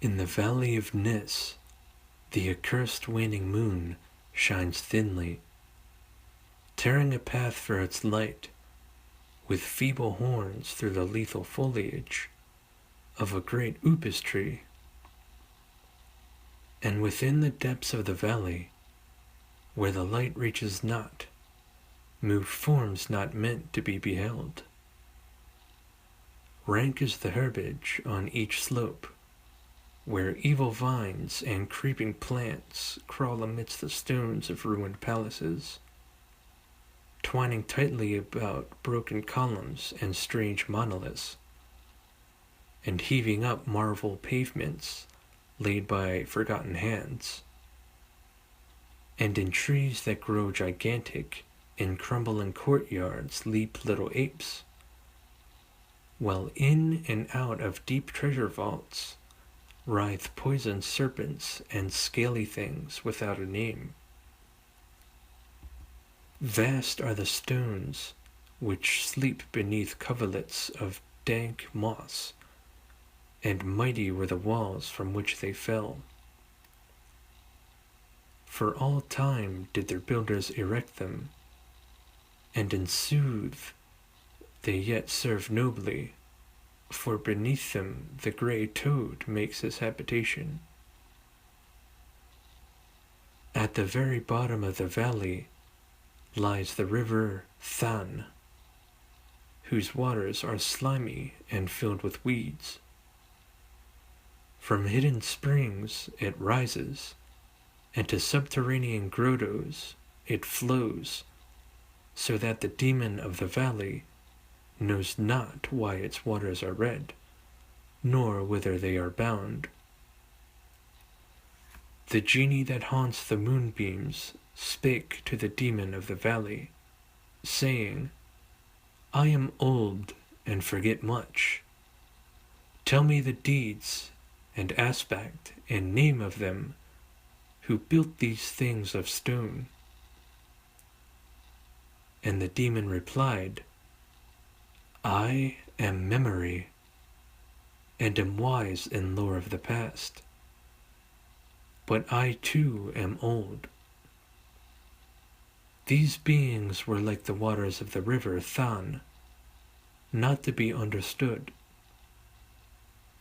In the valley of Nis, the accursed waning moon shines thinly, tearing a path for its light with feeble horns through the lethal foliage of a great upas tree. And within the depths of the valley, where the light reaches not, move forms not meant to be beheld. Rank is the herbage on each slope, where evil vines and creeping plants crawl amidst the stones of ruined palaces, twining tightly about broken columns and strange monoliths, and heaving up marble pavements laid by forgotten hands. And in trees that grow gigantic in crumbling courtyards leap little apes, while in and out of deep treasure vaults writhe poisoned serpents and scaly things without a name. Vast are the stones which sleep beneath coverlets of dank moss, and mighty were the walls from which they fell. For all time did their builders erect them, and in sooth they yet serve nobly, for beneath them the grey toad makes his habitation. At the very bottom of the valley lies the river Than, whose waters are slimy and filled with weeds. From hidden springs it rises, and to subterranean grottos it flows, so that the demon of the valley knows not why its waters are red, nor whither they are bound. The genie that haunts the moonbeams spake to the demon of the valley, saying, I am old and forget much. Tell me the deeds and aspect and name of them who built these things of stone. And the demon replied, I am memory, and am wise in lore of the past, but I too am old. These beings were like the waters of the river Than, not to be understood.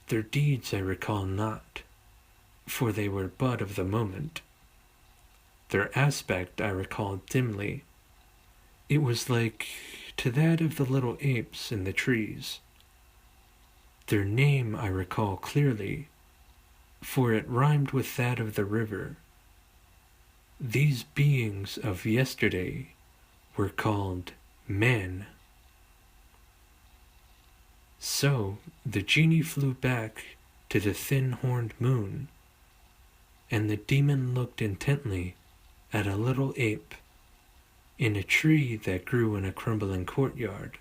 Their deeds I recall not, for they were but of the moment. Their aspect I recall dimly. It was like to that of the little apes in the trees. Their name I recall clearly, for it rhymed with that of the river. These beings of yesterday were called men. So the genie flew back to the thin-horned moon, and the demon looked intently at a little ape in a tree that grew in a crumbling courtyard.